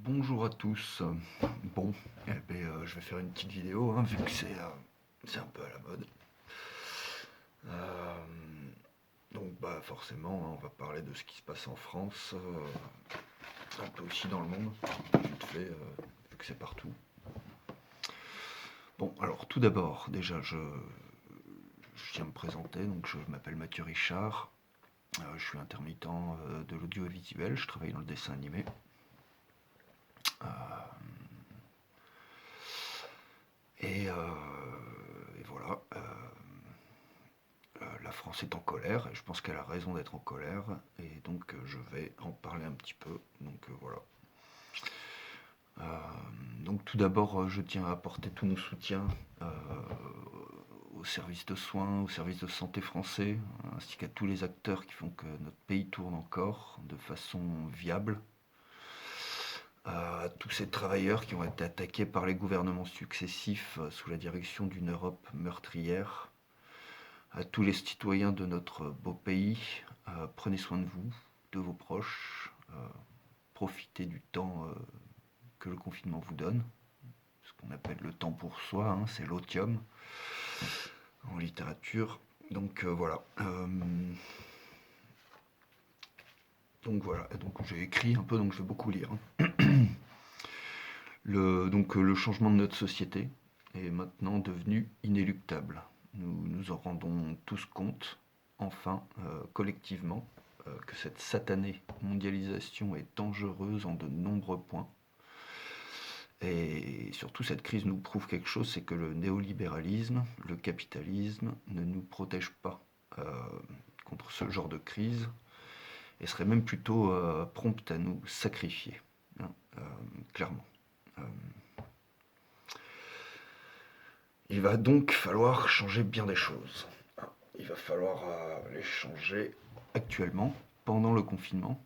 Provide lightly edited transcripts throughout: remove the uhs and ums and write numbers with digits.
Bonjour à tous. Bon, je vais faire une petite vidéo, hein, vu que c'est un peu à la mode. Euh, donc forcément, hein, on va parler de ce qui se passe en France, un peu aussi dans le monde, vite fait, vu que c'est partout. Bon, alors tout d'abord, déjà, je tiens à me présenter, donc je m'appelle Mathieu Richard, je suis intermittent de l'audiovisuel, je travaille dans le dessin animé. Euh, et voilà. La France est en colère, et je pense qu'elle a raison d'être en colère, et donc je vais en parler un petit peu. Donc voilà. Donc tout d'abord, je tiens à apporter tout mon soutien aux services de soins, aux services de santé français, ainsi qu'à tous les acteurs qui font que notre pays tourne encore de façon viable. À tous ces travailleurs qui ont été attaqués par les gouvernements successifs sous la direction d'une Europe meurtrière. À tous les citoyens de notre beau pays, prenez soin de vous, de vos proches, profitez du temps que le confinement vous donne, ce qu'on appelle le temps pour soi, hein, c'est l'otium en littérature. Donc voilà. Donc j'ai écrit un peu, donc je vais beaucoup lire. Le changement de notre société est maintenant devenu inéluctable. Nous nous en rendons tous compte, enfin, collectivement, que cette satanée mondialisation est dangereuse en de nombreux points. Et surtout, cette crise nous prouve quelque chose, c'est que le néolibéralisme, le capitalisme ne nous protège pas euh, contre ce genre de crise et serait même plutôt prompt à nous sacrifier, hein, clairement. Euh, il va donc falloir changer bien des choses. Il va falloir les changer actuellement, pendant le confinement.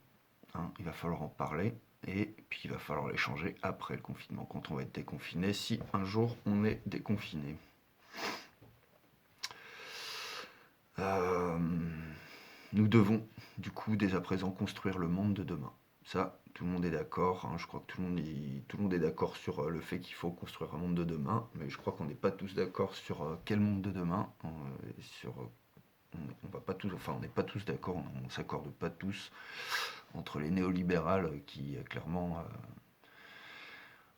Hein, il va falloir en parler. Et puis il va falloir les changer après le confinement, quand on va être déconfiné, si un jour on est déconfiné. Euh, nous devons, du coup, dès à présent, construire le monde de demain. Ça, tout le monde est d'accord. Hein, je crois que tout le monde est d'accord sur le fait qu'il faut construire un monde de demain, mais je crois qu'on n'est pas tous d'accord sur quel monde de demain. On va pas tous, enfin, on n'est pas tous d'accord. On s'accorde pas tous entre les néolibérales qui clairement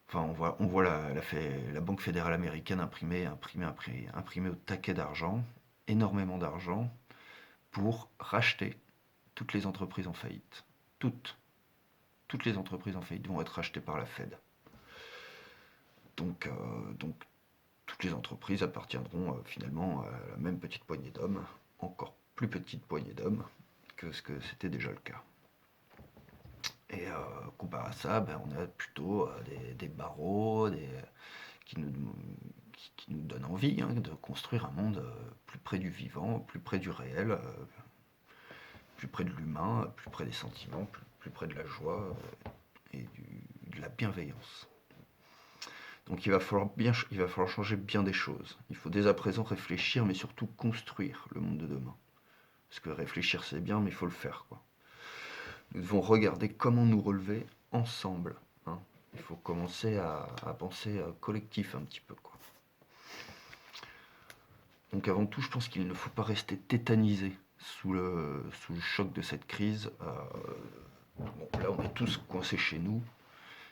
enfin, on voit la Banque fédérale américaine imprimer au taquet d'argent, énormément d'argent, pour racheter toutes les entreprises en faillite. Toutes les entreprises en faillite vont être rachetées par la Fed. Donc toutes les entreprises appartiendront finalement à la même petite poignée d'hommes, encore plus petite poignée d'hommes que ce que c'était déjà le cas. Et comparé à ça, on a plutôt des barreaux, qui nous, qui nous donnent envie, hein, de construire un monde plus près du vivant, plus près du réel, plus près de l'humain, plus près des sentiments, plus près de la joie et de la bienveillance. Donc il va falloir changer bien des choses. Il faut dès à présent réfléchir, mais surtout construire le monde de demain. Parce que réfléchir c'est bien, mais il faut le faire, quoi. Nous devons regarder comment nous relever ensemble, hein. Il faut commencer à penser collectif un petit peu, quoi. Donc avant tout, je pense qu'il ne faut pas rester tétanisé sous le choc de cette crise. Bon, là, on est tous coincés chez nous.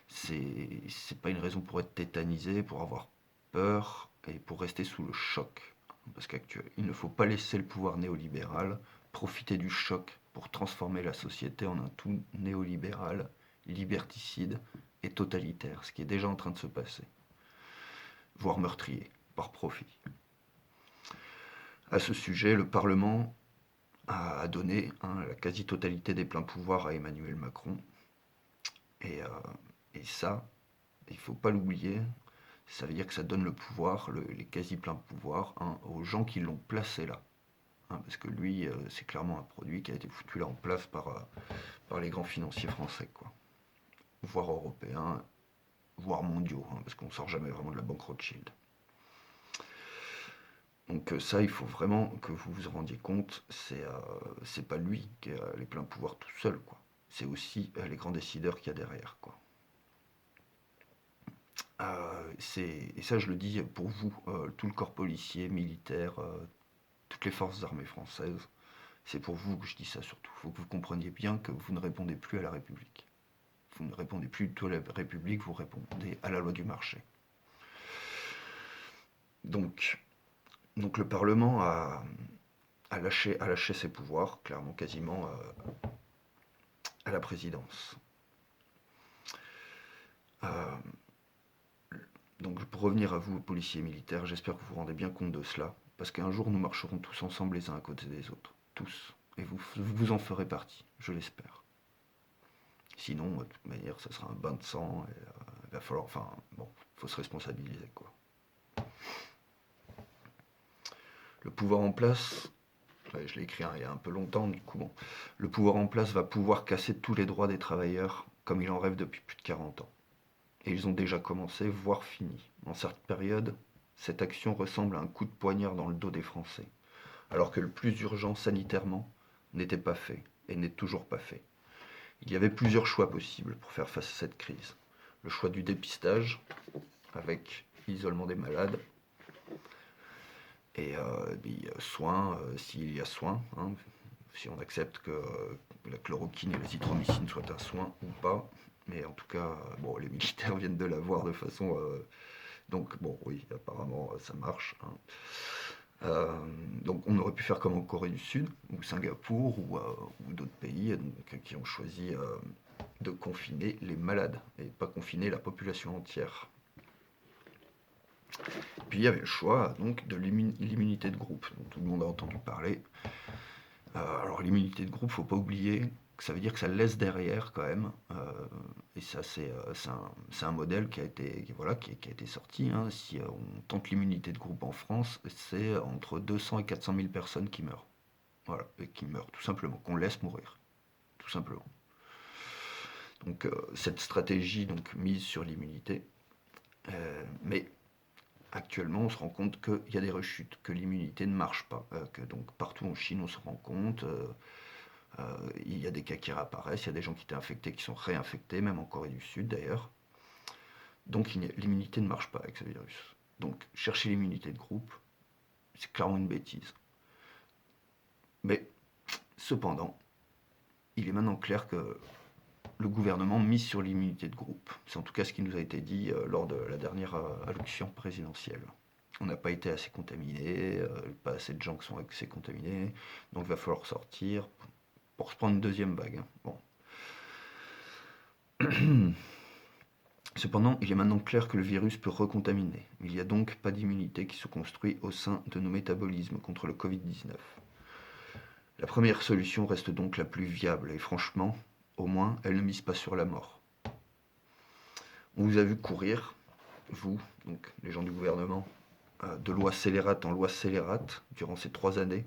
C'est pas une raison pour être tétanisé, pour avoir peur et pour rester sous le choc. Parce qu'il ne faut pas laisser le pouvoir néolibéral profiter du choc pour transformer la société en un tout néolibéral, liberticide et totalitaire, ce qui est déjà en train de se passer, voire meurtrier, par profit. À ce sujet, le Parlement a donné, hein, la quasi-totalité des pleins pouvoirs à Emmanuel Macron. Et, euh, et ça, il ne faut pas l'oublier, ça veut dire que ça donne le pouvoir, les quasi-pleins pouvoirs, hein, aux gens qui l'ont placé là. Hein, parce que lui, c'est clairement un produit qui a été foutu là en place par les grands financiers français, quoi. Voire européens, voire mondiaux, hein, parce qu'on ne sort jamais vraiment de la banque Rothschild. Donc ça, il faut vraiment que vous vous rendiez compte, c'est pas lui qui a les pleins pouvoirs tout seul, quoi. C'est aussi les grands décideurs qu'il y a derrière, quoi. Et ça je le dis pour vous, tout le corps policier, militaire, toutes les forces armées françaises, c'est pour vous que je dis ça surtout. Il faut que vous compreniez bien que vous ne répondez plus à la République. Vous ne répondez plus du tout à la République, vous répondez à la loi du marché. Donc le Parlement a lâché ses pouvoirs, clairement, quasiment à la présidence. Donc pour revenir à vous, policiers et militaires, j'espère que vous vous rendez bien compte de cela, parce qu'un jour nous marcherons tous ensemble les uns à côté des autres, tous, et vous en ferez partie, je l'espère. Sinon, de toute manière, ça sera un bain de sang, et il va falloir, enfin, bon, faut se responsabiliser, quoi. Le pouvoir en place, ouais, je l'ai écrit il y a un peu longtemps, du coup, bon, le pouvoir en place va pouvoir casser tous les droits des travailleurs, comme il en rêve depuis plus de 40 ans. Et ils ont déjà commencé, voire fini. En cette période, cette action ressemble à un coup de poignard dans le dos des Français, alors que le plus urgent sanitairement n'était pas fait, et n'est toujours pas fait. Il y avait plusieurs choix possibles pour faire face à cette crise. Le choix du dépistage, avec l'isolement des malades, et soins, s'il y a soin, hein, si on accepte que la chloroquine et l'azithromycine soient un soin ou pas. Mais en tout cas, bon, les militaires viennent de l'avoir de façon... donc bon, oui, apparemment ça marche, hein. Donc on aurait pu faire comme en Corée du Sud, ou Singapour, ou d'autres pays donc, qui ont choisi de confiner les malades, et pas confiner la population entière. Puis il y avait le choix donc de l'immunité de groupe, dont tout le monde a entendu parler. Alors l'immunité de groupe, faut pas oublier que ça veut dire que ça laisse derrière quand même, et ça c'est un modèle qui a été, voilà, qui a été sorti, hein. Si on tente l'immunité de groupe en France, c'est entre 200 et 400 000 personnes qui meurent. Voilà, et qui meurent tout simplement, qu'on laisse mourir, tout simplement. Donc cette stratégie donc mise sur l'immunité, mais actuellement, on se rend compte qu'il y a des rechutes, que l'immunité ne marche pas, que donc partout en Chine, on se rend compte, il y a des cas qui réapparaissent, il y a des gens qui étaient infectés qui sont réinfectés, même en Corée du Sud d'ailleurs. Donc l'immunité ne marche pas avec ce virus. Donc chercher l'immunité de groupe, c'est clairement une bêtise. Mais cependant, il est maintenant clair que le gouvernement mise sur l'immunité de groupe. C'est en tout cas ce qui nous a été dit lors de la dernière allocution présidentielle. On n'a pas été assez contaminés, pas assez de gens qui sont assez contaminés, donc il va falloir sortir pour se prendre une deuxième vague, hein. Bon. Cependant, il est maintenant clair que le virus peut recontaminer. Il n'y a donc pas d'immunité qui se construit au sein de nos métabolismes contre le Covid-19. La première solution reste donc la plus viable, et franchement, au moins, elle ne mise pas sur la mort. On vous a vu courir, vous, donc les gens du gouvernement, de loi scélérate en loi scélérate durant ces 3 années,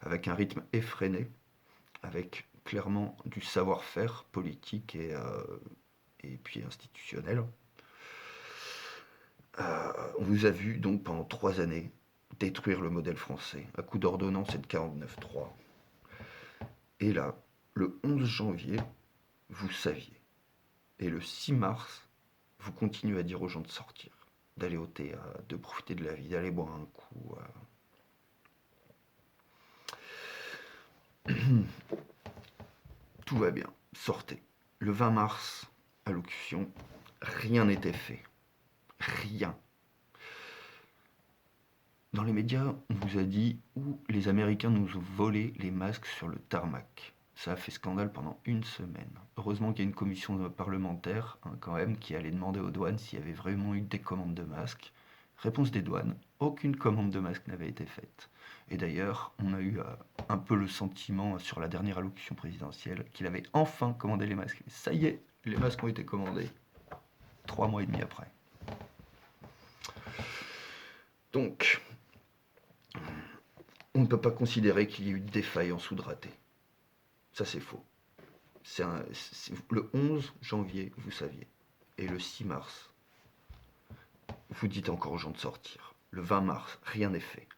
avec un rythme effréné, avec clairement du savoir-faire politique et puis institutionnel. On vous a vu donc pendant 3 années détruire le modèle français à coup d'ordonnance et de 49.3. Et là, le 11 janvier, vous saviez. Et le 6 mars, vous continuez à dire aux gens de sortir, d'aller au théâtre, de profiter de la vie, d'aller boire un coup. Tout va bien, sortez. Le 20 mars, allocution, rien n'était fait. Rien. Dans les médias, on vous a dit où les Américains nous ont volé les masques sur le tarmac. Ça a fait scandale pendant une semaine. Heureusement qu'il y a une commission parlementaire, hein, quand même, qui allait demander aux douanes s'il y avait vraiment eu des commandes de masques. Réponse des douanes, aucune commande de masque n'avait été faite. Et d'ailleurs, on a eu un peu le sentiment sur la dernière allocution présidentielle qu'il avait enfin commandé les masques. Ça y est, les masques ont été commandés 3 mois et demi après. Donc, on ne peut pas considérer qu'il y ait eu défaillance ou de raté. Ça, c'est faux. Le 11 janvier, vous saviez. Et le 6 mars, vous dites encore aux gens de sortir. Le 20 mars, rien n'est fait.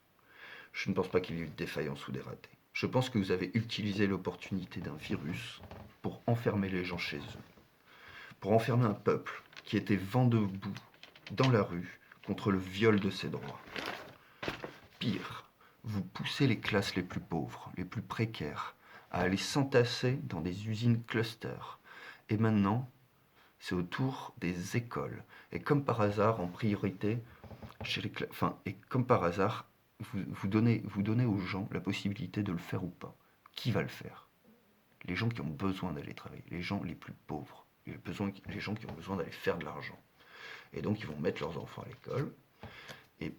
Je ne pense pas qu'il y ait eu de défaillance ou des ratés. Je pense que vous avez utilisé l'opportunité d'un virus pour enfermer les gens chez eux. Pour enfermer un peuple qui était vent debout dans la rue, contre le viol de ses droits. Pire, vous poussez les classes les plus pauvres, les plus précaires, à aller s'entasser dans des usines clusters. Et maintenant, c'est au tour des écoles. Et comme par hasard, en priorité, et comme par hasard, vous donnez aux gens la possibilité de le faire ou pas. Qui va le faire? Les gens qui ont besoin d'aller travailler, les gens les plus pauvres, les gens qui ont besoin d'aller faire de l'argent. Et donc ils vont mettre leurs enfants à l'école. Et,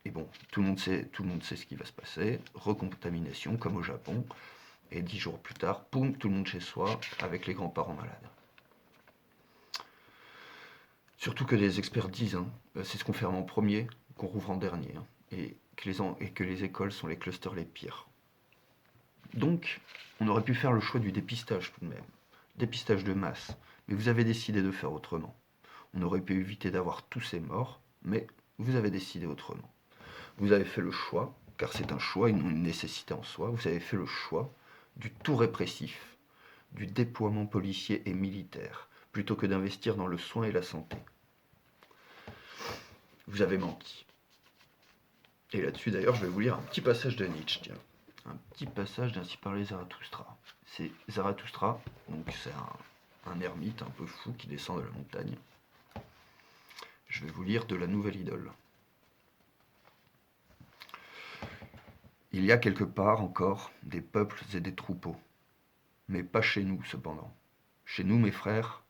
et bon, tout le monde sait ce qui va se passer. Recontamination, comme au Japon. Et 10 jours plus tard, poum, tout le monde chez soi, avec les grands-parents malades. Surtout que les experts disent, c'est ce qu'on ferme en premier, qu'on rouvre en dernier, et que les écoles sont les clusters les pires. Donc, on aurait pu faire le choix du dépistage tout de même, dépistage de masse, mais vous avez décidé de faire autrement. On aurait pu éviter d'avoir tous ces morts, mais vous avez décidé autrement. Vous avez fait le choix, car c'est un choix, une nécessité en soi, vous avez fait le choix du tout répressif, du déploiement policier et militaire, plutôt que d'investir dans le soin et la santé. Vous avez menti. Et là-dessus, d'ailleurs, je vais vous lire un petit passage de Nietzsche, tiens. Un petit passage d'Ainsi parlait Zarathustra. C'est Zarathustra, donc c'est un ermite un peu fou qui descend de la montagne. Je vais vous lire de La Nouvelle Idole. Il y a quelque part encore des peuples et des troupeaux, mais pas chez nous cependant. Chez nous, mes frères,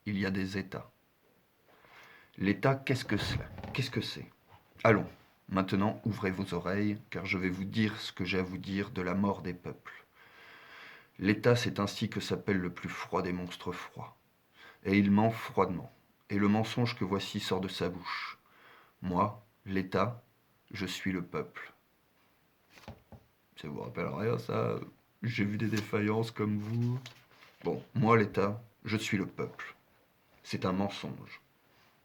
il y a des États. L'État, qu'est-ce que c'est? Allons, maintenant ouvrez vos oreilles, car je vais vous dire ce que j'ai à vous dire de la mort des peuples. L'État, c'est ainsi que s'appelle le plus froid des monstres froids. Et il ment froidement. Et le mensonge que voici sort de sa bouche. Moi, l'État, je suis le peuple. Ça vous rappelle rien, ça? J'ai vu des défaillances comme vous. Bon, moi, l'État, je suis le peuple. C'est un mensonge.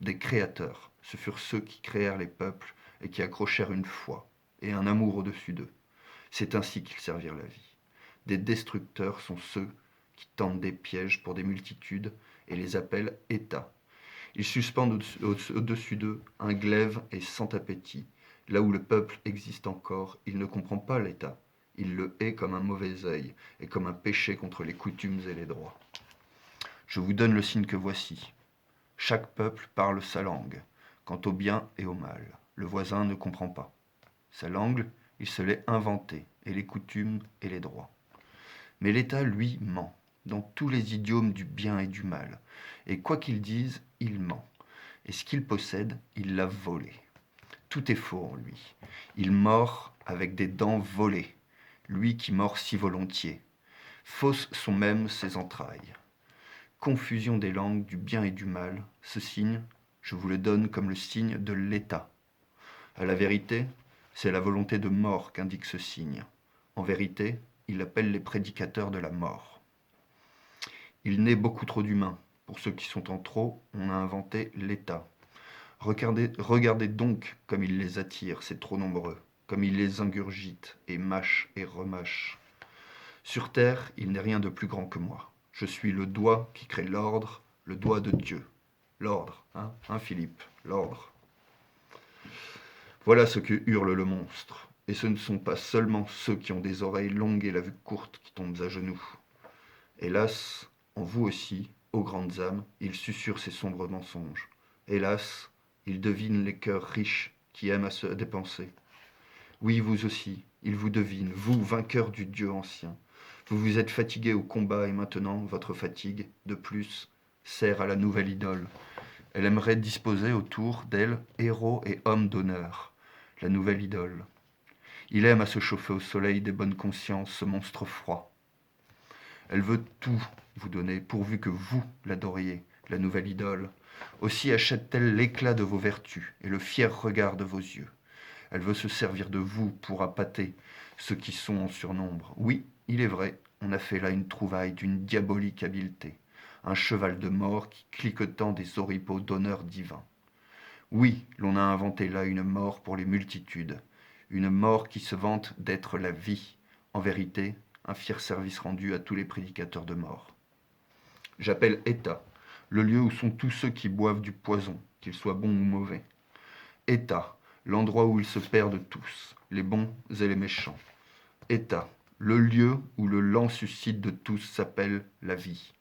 Des créateurs, ce furent ceux qui créèrent les peuples et qui accrochèrent une foi et un amour au-dessus d'eux. C'est ainsi qu'ils servirent la vie. Des destructeurs sont ceux qui tentent des pièges pour des multitudes et les appellent États. Ils suspendent au-dessus d'eux un glaive et sans appétit. Là où le peuple existe encore, il ne comprend pas l'État. Il le hait comme un mauvais œil et comme un péché contre les coutumes et les droits. Je vous donne le signe que voici. Chaque peuple parle sa langue, quant au bien et au mal. Le voisin ne comprend pas. Sa langue, il se l'est inventée, et les coutumes et les droits. Mais l'État, lui, ment, dans tous les idiomes du bien et du mal. Et quoi qu'il dise, il ment. Et ce qu'il possède, il l'a volé. Tout est faux en lui. Il mord avec des dents volées, lui qui mord si volontiers. Fausses sont même ses entrailles. Confusion des langues du bien et du mal, ce signe, je vous le donne comme le signe de l'État. À la vérité, c'est la volonté de mort qu'indique ce signe. En vérité, il appelle les prédicateurs de la mort. Il naît beaucoup trop d'humains. Pour ceux qui sont en trop, on a inventé l'État. Regardez donc comme il les attire, c'est trop nombreux, comme il les ingurgite et mâche et remâche. Sur terre, il n'est rien de plus grand que moi. Je suis le doigt qui crée l'ordre, le doigt de Dieu. L'ordre, Philippe, l'ordre. Voilà ce que hurle le monstre. Et ce ne sont pas seulement ceux qui ont des oreilles longues et la vue courte qui tombent à genoux. Hélas, en vous aussi, ô grandes âmes, il susurre ses sombres mensonges. Hélas, il devine les cœurs riches qui aiment à se dépenser. Oui, vous aussi, il vous devine, vous, vainqueurs du Dieu ancien. Vous vous êtes fatigué au combat et maintenant, votre fatigue, de plus, sert à la nouvelle idole. Elle aimerait disposer autour d'elle héros et hommes d'honneur. La nouvelle idole. Il aime à se chauffer au soleil des bonnes consciences, ce monstre froid. Elle veut tout vous donner, pourvu que vous l'adoriez, la nouvelle idole. Aussi achète-t-elle l'éclat de vos vertus et le fier regard de vos yeux. Elle veut se servir de vous pour appâter ceux qui sont en surnombre. Oui, il est vrai, on a fait là une trouvaille d'une diabolique habileté, un cheval de mort qui cliquetant des oripeaux d'honneur divin. Oui, l'on a inventé là une mort pour les multitudes, une mort qui se vante d'être la vie, en vérité, un fier service rendu à tous les prédicateurs de mort. J'appelle État, le lieu où sont tous ceux qui boivent du poison, qu'ils soient bons ou mauvais. État, l'endroit où ils se perdent tous, les bons et les méchants. État, le lieu où le lent suicide de tous s'appelle la vie.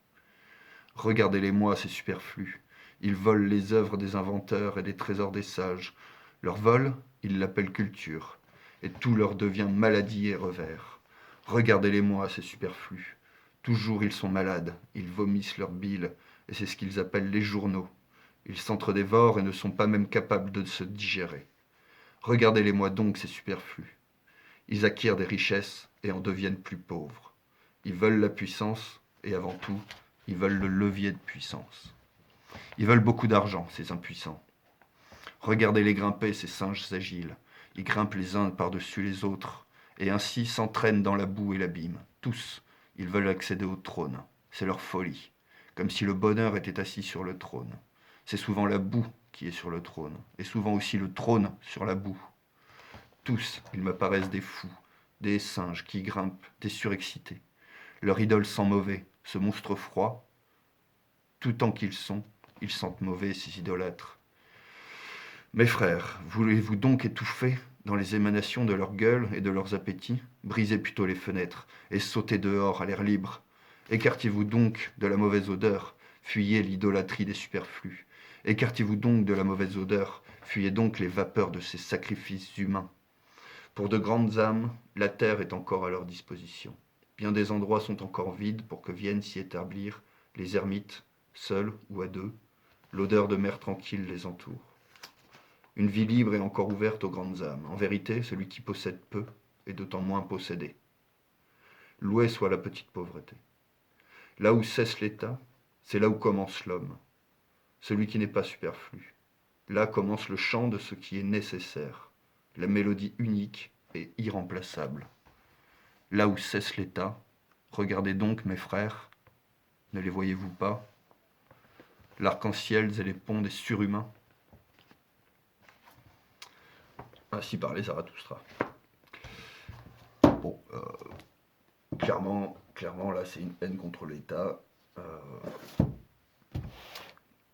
Regardez-les-moi, ces superflus. Ils volent les œuvres des inventeurs et les trésors des sages. Leur vol, ils l'appellent culture. Et tout leur devient maladie et revers. Regardez-les-moi, ces superflus. Toujours ils sont malades, ils vomissent leur bile, et c'est ce qu'ils appellent les journaux. Ils s'entre-dévorent et ne sont pas même capables de se digérer. Regardez-les-moi donc, ces superflus. Ils acquièrent des richesses et en deviennent plus pauvres. Ils veulent la puissance, et avant tout, ils veulent le levier de puissance. Ils veulent beaucoup d'argent, ces impuissants. Regardez-les grimper, ces singes agiles. Ils grimpent les uns par-dessus les autres, et ainsi s'entraînent dans la boue et l'abîme. Tous, ils veulent accéder au trône. C'est leur folie, comme si le bonheur était assis sur le trône. C'est souvent la boue qui est sur le trône, et souvent aussi le trône sur la boue. Tous, ils me paraissent des fous, des singes qui grimpent, des surexcités. Leur idole sent mauvais, ce monstre froid. Tout tant qu'ils sont, ils sentent mauvais, ces idolâtres. Mes frères, voulez-vous donc étouffer dans les émanations de leur gueule et de leurs appétits? Brisez plutôt les fenêtres et sautez dehors à l'air libre. Écartez-vous donc de la mauvaise odeur, fuyez l'idolâtrie des superflus. Écartez-vous donc de la mauvaise odeur, fuyez donc les vapeurs de ces sacrifices humains. Pour de grandes âmes, la terre est encore à leur disposition. Bien des endroits sont encore vides pour que viennent s'y établir les ermites, seuls ou à deux. L'odeur de mer tranquille les entoure. Une vie libre est encore ouverte aux grandes âmes. En vérité, celui qui possède peu est d'autant moins possédé. Loué soit la petite pauvreté. Là où cesse l'État, c'est là où commence l'homme, celui qui n'est pas superflu. Là commence le chant de ce qui est nécessaire, la mélodie unique et irremplaçable. Là où cesse l'État, regardez donc, mes frères, ne les voyez-vous pas? L'arc-en-ciel et les ponts des surhumains. Ainsi parlait Zarathustra. Bon, clairement, là, c'est une haine contre l'État.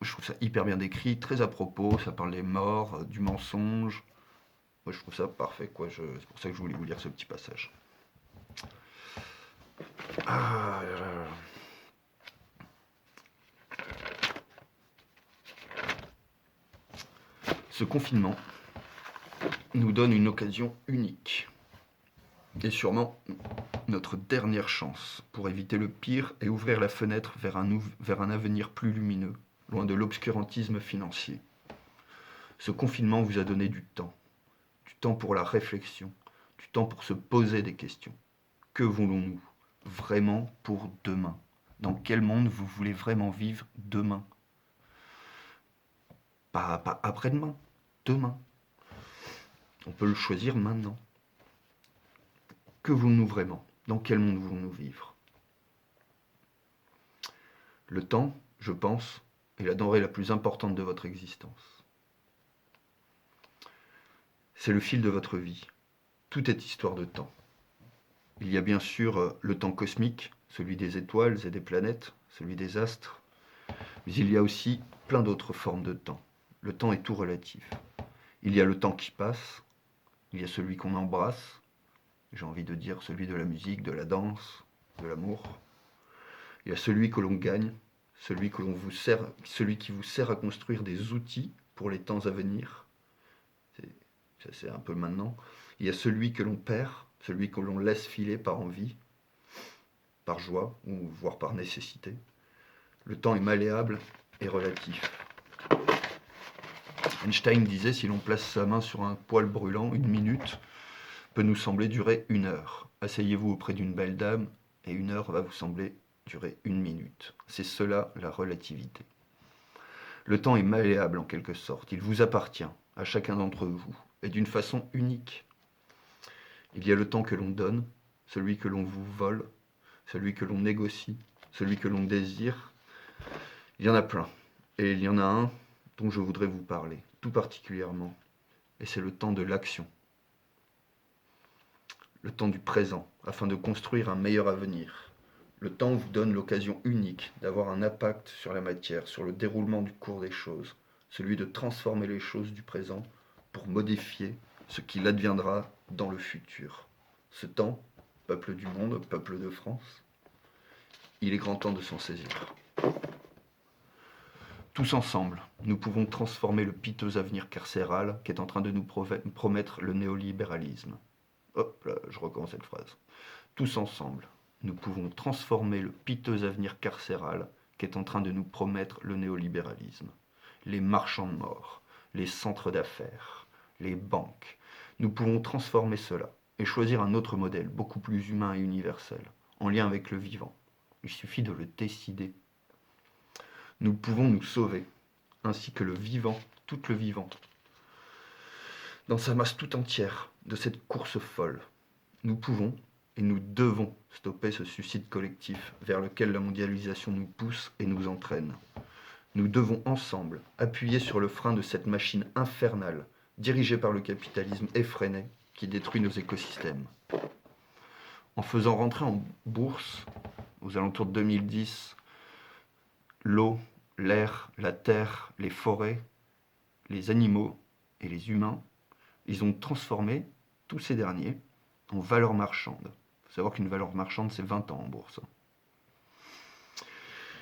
Je trouve ça hyper bien décrit, très à propos. Ça parle des morts, du mensonge. Moi, je trouve ça parfait, quoi. C'est pour ça que je voulais vous lire ce petit passage. Ah, ce confinement nous donne une occasion unique. Et sûrement notre dernière chance pour éviter le pire et ouvrir la fenêtre vers un avenir plus lumineux, loin de l'obscurantisme financier. Ce confinement vous a donné du temps pour la réflexion, du temps pour se poser des questions. Que voulons-nous vraiment pour demain? Dans quel monde vous voulez vraiment vivre demain? Pas après-demain, demain. On peut le choisir maintenant. Que voulons-nous vraiment? Dans quel monde voulons-nous vivre? Le temps, je pense, est la denrée la plus importante de votre existence. C'est le fil de votre vie. Tout est histoire de temps. Il y a bien sûr le temps cosmique, celui des étoiles et des planètes, celui des astres, mais il y a aussi plein d'autres formes de temps. Le temps est tout relatif. Il y a le temps qui passe, il y a celui qu'on embrasse, j'ai envie de dire celui de la musique, de la danse, de l'amour. Il y a celui que l'on gagne, celui qui vous sert à construire des outils pour les temps à venir. Ça, c'est un peu maintenant. Il y a celui que l'on perd, celui que l'on laisse filer par envie, par joie, ou voire par nécessité. Le temps est malléable et relatif. Einstein disait, si l'on place sa main sur un poêle brûlant, 1 minute peut nous sembler durer 1 heure. Asseyez-vous auprès d'une belle dame et 1 heure va vous sembler durer 1 minute. C'est cela la relativité. Le temps est malléable en quelque sorte. Il vous appartient, à chacun d'entre vous, et d'une façon unique. Il y a le temps que l'on donne, celui que l'on vous vole, celui que l'on négocie, celui que l'on désire. Il y en a plein. Et il y en a un dont je voudrais vous parler, tout particulièrement. Et c'est le temps de l'action. Le temps du présent, afin de construire un meilleur avenir. Le temps vous donne l'occasion unique d'avoir un impact sur la matière, sur le déroulement du cours des choses, celui de transformer les choses du présent pour modifier ce qu'il adviendra dans le futur. Ce temps, peuple du monde, peuple de France, il est grand temps de s'en saisir. Tous ensemble, nous pouvons transformer le piteux avenir carcéral qu'est en train de nous promettre le néolibéralisme. Hop là, je recommence cette phrase. Tous ensemble, nous pouvons transformer le piteux avenir carcéral qu'est en train de nous promettre le néolibéralisme. Les marchands de mort, les centres d'affaires, les banques. Nous pouvons transformer cela et choisir un autre modèle, beaucoup plus humain et universel, en lien avec le vivant. Il suffit de le décider. Nous pouvons nous sauver, ainsi que le vivant, tout le vivant, dans sa masse tout entière, de cette course folle. Nous pouvons et nous devons stopper ce suicide collectif vers lequel la mondialisation nous pousse et nous entraîne. Nous devons ensemble appuyer sur le frein de cette machine infernale, dirigée par le capitalisme effréné, qui détruit nos écosystèmes. En faisant rentrer en bourse, aux alentours de 2010, l'eau, l'air, la terre, les forêts, les animaux et les humains, ils ont transformé tous ces derniers en valeurs marchandes. Il faut savoir qu'une valeur marchande, c'est 20 ans en bourse.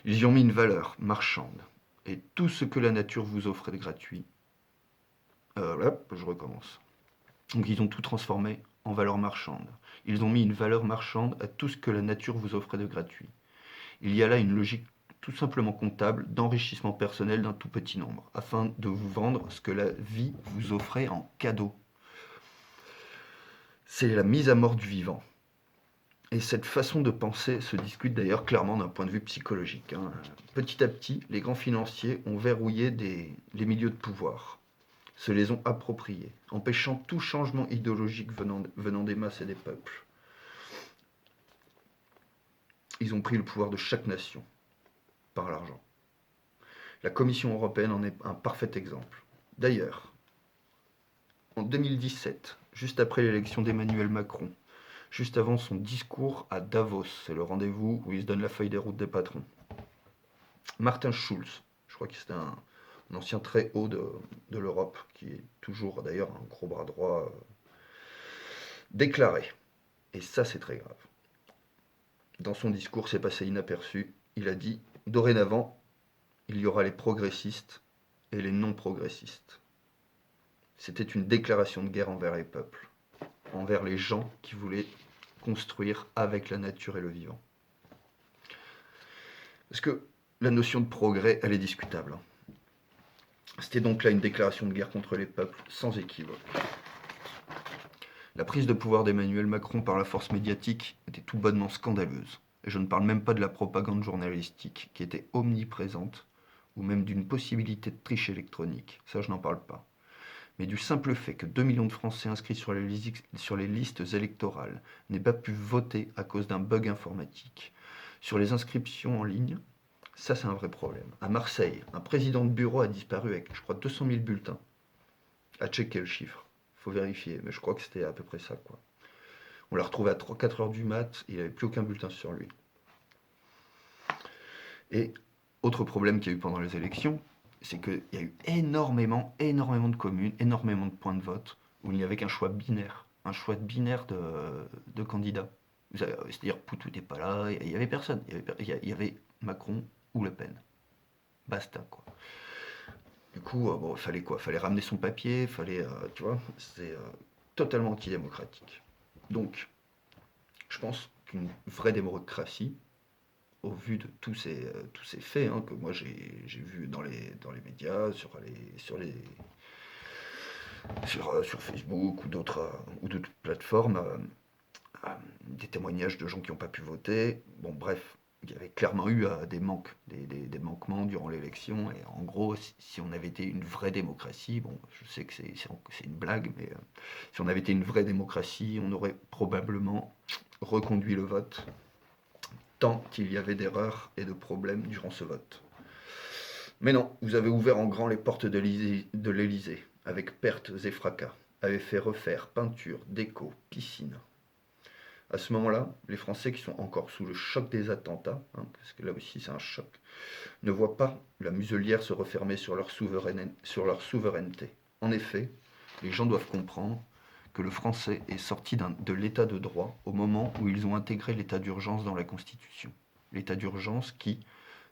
Ils y ont mis une valeur marchande. Et tout ce que la nature vous offre de gratuit, là, je recommence. Donc ils ont tout transformé en valeur marchande. Ils ont mis une valeur marchande à tout ce que la nature vous offrait de gratuit. Il y a là une logique tout simplement comptable d'enrichissement personnel d'un tout petit nombre, afin de vous vendre ce que la vie vous offrait en cadeau. C'est la mise à mort du vivant. Et cette façon de penser se discute d'ailleurs clairement d'un point de vue psychologique. Petit à petit, les grands financiers ont verrouillé les milieux de pouvoir, se les ont appropriés, empêchant tout changement idéologique venant des masses et des peuples. Ils ont pris le pouvoir de chaque nation par l'argent. La Commission européenne en est un parfait exemple. D'ailleurs, en 2017, juste après l'élection d'Emmanuel Macron, juste avant son discours à Davos, c'est le rendez-vous où il se donne la feuille des routes des patrons, Martin Schulz, je crois que c'était un ancien très haut de l'Europe, qui est toujours d'ailleurs un gros bras droit déclaré. Et ça, c'est très grave. Dans son discours, c'est passé inaperçu. Il a dit « Dorénavant, il y aura les progressistes et les non-progressistes ». C'était une déclaration de guerre envers les peuples, envers les gens qui voulaient construire avec la nature et le vivant. Parce que la notion de progrès, elle est discutable. C'était donc là une déclaration de guerre contre les peuples, sans équivoque. La prise de pouvoir d'Emmanuel Macron par la force médiatique était tout bonnement scandaleuse. Et je ne parle même pas de la propagande journalistique, qui était omniprésente, ou même d'une possibilité de triche électronique. Ça, je n'en parle pas. Mais du simple fait que 2 millions de Français inscrits sur les listes électorales n'aient pas pu voter à cause d'un bug informatique. Sur les inscriptions en ligne, ça c'est un vrai problème. À Marseille, un président de bureau a disparu avec, je crois, 200 000 bulletins. À checker le chiffre, faut vérifier, mais je crois que c'était à peu près ça, quoi. On l'a retrouvé à 3-4 heures du mat, il n'avait plus aucun bulletin sur lui. Et autre problème qu'il y a eu pendant les élections, c'est qu'il y a eu énormément de communes, énormément de points de vote, où il n'y avait qu'un choix binaire, de candidats. C'est-à-dire Poutou n'était pas là, il n'y avait personne, il y avait Macron ou Le Pen. Basta, quoi. Du coup, bon, il fallait quoi? Fallait ramener son papier, tu vois, c'est totalement antidémocratique. Donc, je pense qu'une vraie démocratie, au vu de tous ces faits que moi j'ai vus dans les médias, sur Facebook ou d'autres plateformes, des témoignages de gens qui n'ont pas pu voter. Bon, bref, il y avait clairement eu des manquements durant l'élection. Et en gros, si on avait été une vraie démocratie, bon, je sais que c'est une blague, mais si on avait été une vraie démocratie, on aurait probablement reconduit le vote, tant qu'il y avait d'erreurs et de problèmes durant ce vote. Mais non, vous avez ouvert en grand les portes de l'Élysée, avec pertes et fracas, avez fait refaire peinture, déco, piscine. À ce moment-là, les Français qui sont encore sous le choc des attentats, hein, parce que là aussi c'est un choc, ne voient pas la muselière se refermer sur sur leur souveraineté. En effet, les gens doivent comprendre que le français est sorti de l'état de droit au moment où ils ont intégré l'état d'urgence dans la Constitution. L'état d'urgence qui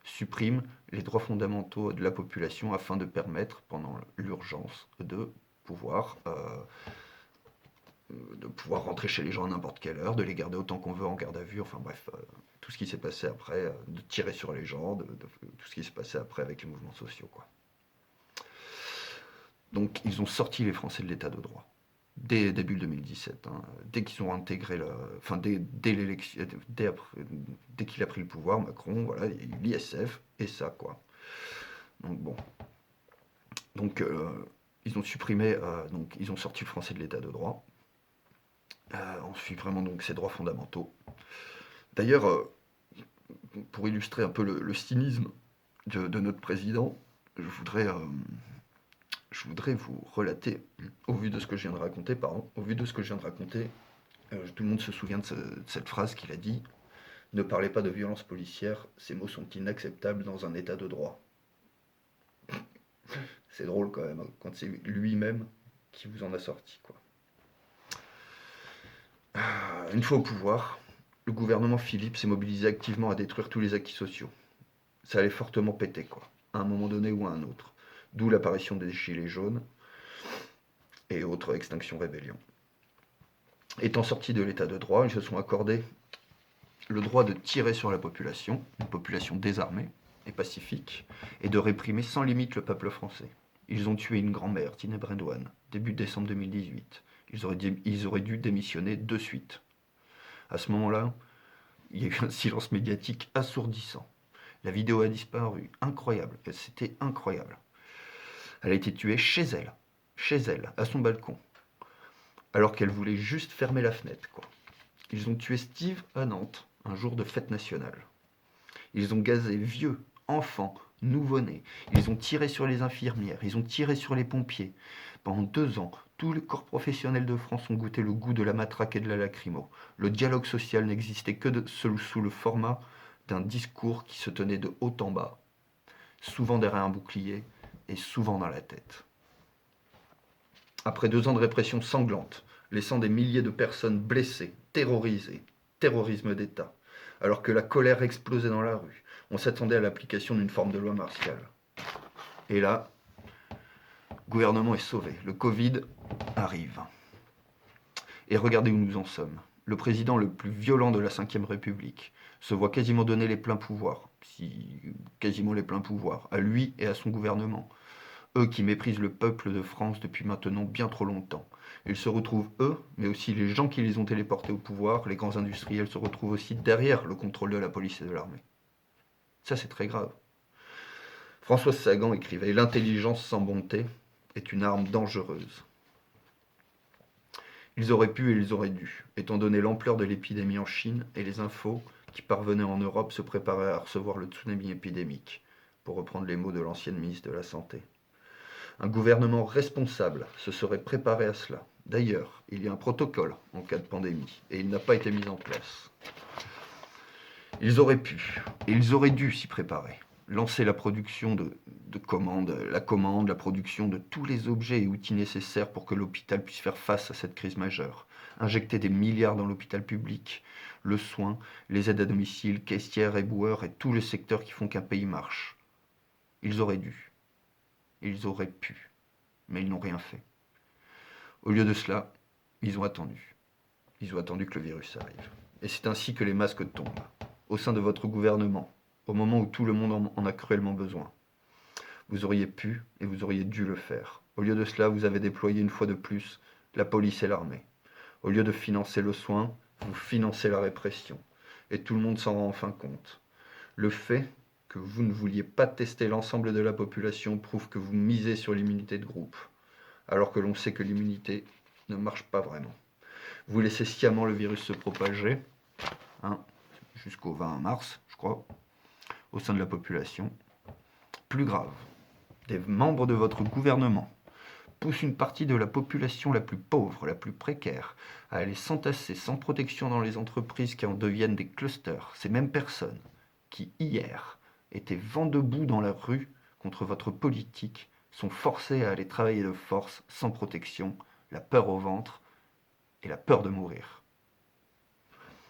supprime les droits fondamentaux de la population afin de permettre, pendant l'urgence, de pouvoir rentrer chez les gens à n'importe quelle heure, de les garder autant qu'on veut en garde à vue, enfin bref, tout ce qui s'est passé après, de tirer sur les gens, tout ce qui s'est passé après avec les mouvements sociaux, quoi. Donc ils ont sorti les Français de l'état de droit dès début 2017, hein, dès qu'ils ont intégré enfin dès l'élection, dès qu'il a pris le pouvoir, Macron, voilà, il y a eu l'ISF et ça, quoi. Donc bon, donc ils ont supprimé, donc ils ont sorti le français de l'état de droit. On suit vraiment donc ces droits fondamentaux. D'ailleurs, pour illustrer un peu le cynisme de notre président, je voudrais vous relater, au vu de ce que je viens de raconter, tout le monde se souvient de cette phrase qu'il a dit: ne parlez pas de violence policière, ces mots sont inacceptables dans un état de droit. C'est drôle quand même, hein, quand c'est lui-même qui vous en a sorti, quoi. Une fois au pouvoir, le gouvernement Philippe s'est mobilisé activement à détruire tous les acquis sociaux. Ça allait fortement péter, quoi, à un moment donné ou à un autre. D'où l'apparition des gilets jaunes et autres extinctions rébellions. Étant sortis de l'état de droit, ils se sont accordés le droit de tirer sur la population, une population désarmée et pacifique, et de réprimer sans limite le peuple français. Ils ont tué une grand-mère, Tineb Redouane, début décembre 2018. Ils auraient dû démissionner de suite. À ce moment-là, il y a eu un silence médiatique assourdissant. La vidéo a disparu. Incroyable. C'était incroyable. Elle a été tuée chez elle, à son balcon, alors qu'elle voulait juste fermer la fenêtre, quoi. Ils ont tué Steve à Nantes, un jour de fête nationale. Ils ont gazé vieux, enfants, nouveau-nés. Ils ont tiré sur les infirmières, ils ont tiré sur les pompiers. Pendant 2 ans, tous les corps professionnels de France ont goûté le goût de la matraque et de la lacrymo. Le dialogue social n'existait que sous le format d'un discours qui se tenait de haut en bas, souvent derrière un bouclier et souvent dans la tête. Après 2 ans de répression sanglante, laissant des milliers de personnes blessées, terrorisées, terrorisme d'État, alors que la colère explosait dans la rue, on s'attendait à l'application d'une forme de loi martiale. Et là, le gouvernement est sauvé, le Covid arrive. Et regardez où nous en sommes. Le président le plus violent de la Ve République se voit quasiment donner les pleins pouvoirs, quasiment les pleins pouvoirs, à lui et à son gouvernement. Eux qui méprisent le peuple de France depuis maintenant bien trop longtemps. Ils se retrouvent, eux, mais aussi les gens qui les ont téléportés au pouvoir, les grands industriels se retrouvent aussi derrière le contrôle de la police et de l'armée. Ça, c'est très grave. François Sagan écrivait: l'intelligence sans bonté est une arme dangereuse. Ils auraient pu et ils auraient dû, étant donné l'ampleur de l'épidémie en Chine et les infos qui parvenaient en Europe se préparaient à recevoir le tsunami épidémique, pour reprendre les mots de l'ancienne ministre de la Santé. Un gouvernement responsable se serait préparé à cela. D'ailleurs, il y a un protocole en cas de pandémie, et il n'a pas été mis en place. Ils auraient pu, et ils auraient dû s'y préparer. Lancer la production la production de tous les objets et outils nécessaires pour que l'hôpital puisse faire face à cette crise majeure. Injecter des milliards dans l'hôpital public, le soin, les aides à domicile, caissières, éboueurs et tous les secteurs qui font qu'un pays marche. Ils auraient dû. Ils auraient pu. Mais ils n'ont rien fait. Au lieu de cela, ils ont attendu. Ils ont attendu que le virus arrive. Et c'est ainsi que les masques tombent. Au sein de votre gouvernement, au moment où tout le monde en a cruellement besoin. Vous auriez pu et vous auriez dû le faire. Au lieu de cela, vous avez déployé une fois de plus la police et l'armée. Au lieu de financer le soin, vous financez la répression. Et tout le monde s'en rend enfin compte. Le fait que vous ne vouliez pas tester l'ensemble de la population prouve que vous misez sur l'immunité de groupe, alors que l'on sait que l'immunité ne marche pas vraiment. Vous laissez sciemment le virus se propager, hein, jusqu'au 20 mars, je crois, au sein de la population. Plus grave, des membres de votre gouvernement pousse une partie de la population la plus pauvre, la plus précaire, à aller s'entasser sans protection dans les entreprises qui en deviennent des clusters. Ces mêmes personnes qui, hier, étaient vent debout dans la rue contre votre politique, sont forcées à aller travailler de force, sans protection, la peur au ventre et la peur de mourir.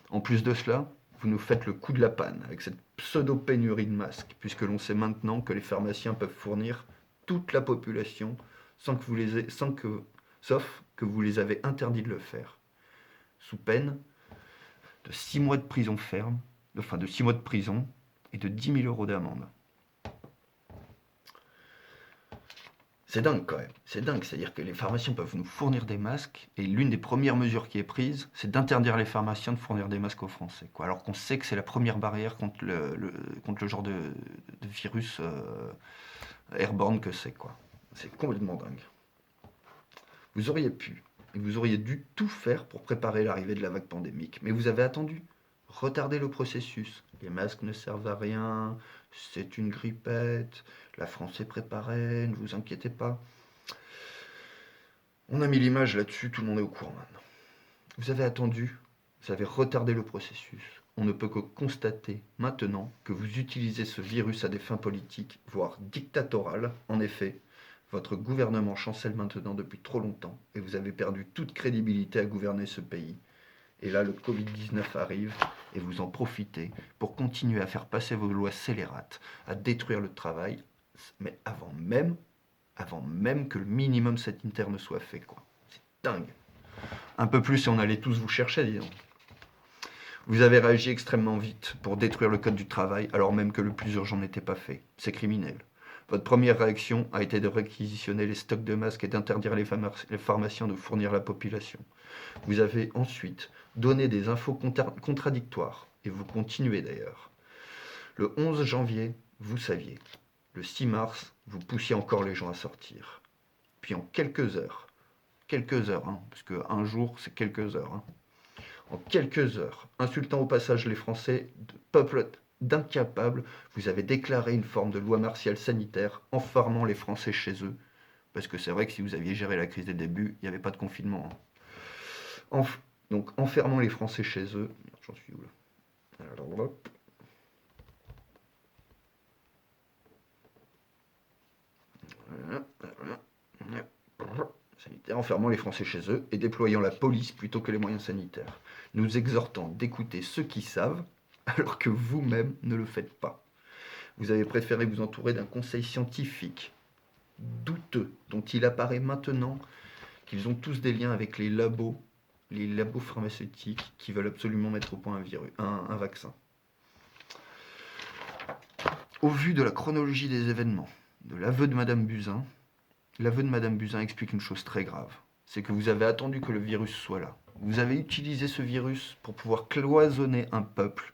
En plus de cela, vous nous faites le coup de la panne avec cette pseudo-pénurie de masques, puisque l'on sait maintenant que les pharmaciens peuvent fournir toute la population sans que vous les sauf que vous les avez interdit de le faire, sous peine de 6 mois de prison ferme, de 6 mois de prison et de 10 000 euros d'amende. C'est dingue quand même, c'est dingue, c'est-à-dire que les pharmaciens peuvent nous fournir des masques, et l'une des premières mesures qui est prise, c'est d'interdire les pharmaciens de fournir des masques aux Français, quoi. Alors qu'on sait que c'est la première barrière contre le genre de virus airborne que c'est, quoi. C'est complètement dingue. Vous auriez pu, et vous auriez dû tout faire pour préparer l'arrivée de la vague pandémique, mais vous avez attendu, retardé le processus. Les masques ne servent à rien, c'est une grippette, la France est préparée, ne vous inquiétez pas. On a mis l'image là-dessus, tout le monde est au courant maintenant. Vous avez attendu, vous avez retardé le processus. On ne peut que constater maintenant que vous utilisez ce virus à des fins politiques, voire dictatorales. En effet, votre gouvernement chancelle maintenant depuis trop longtemps et vous avez perdu toute crédibilité à gouverner ce pays. Et là, le Covid-19 arrive et vous en profitez pour continuer à faire passer vos lois scélérates, à détruire le travail, mais avant même que le minimum sanitaire ne soit fait, quoi. C'est dingue. Un peu plus et on allait tous vous chercher, disons. Vous avez réagi extrêmement vite pour détruire le code du travail, alors même que le plus urgent n'était pas fait. C'est criminel. Votre première réaction a été de réquisitionner les stocks de masques et d'interdire les pharmaciens de fournir la population. Vous avez ensuite donné des infos contradictoires, et vous continuez d'ailleurs. Le 11 janvier, vous saviez. Le 6 mars, vous poussiez encore les gens à sortir. Puis en quelques heures, parce qu'un jour, c'est quelques heures, en quelques heures, insultant au passage les Français, peuple d'incapables, vous avez déclaré une forme de loi martiale sanitaire, enfermant les Français chez eux. Parce que c'est vrai que si vous aviez géré la crise des débuts, il n'y avait pas de confinement. Donc, enfermant les Français chez eux. J'en suis où là? Alors, hop. Sanitaire, enfermant les Français chez eux et déployant la police plutôt que les moyens sanitaires, nous exhortant d'écouter ceux qui savent, alors que vous-même ne le faites pas. Vous avez préféré vous entourer d'un conseil scientifique douteux, dont il apparaît maintenant qu'ils ont tous des liens avec les labos pharmaceutiques qui veulent absolument mettre au point un vaccin. Au vu de la chronologie des événements, de l'aveu de Madame Buzyn explique une chose très grave. C'est que vous avez attendu que le virus soit là. Vous avez utilisé ce virus pour pouvoir cloisonner un peuple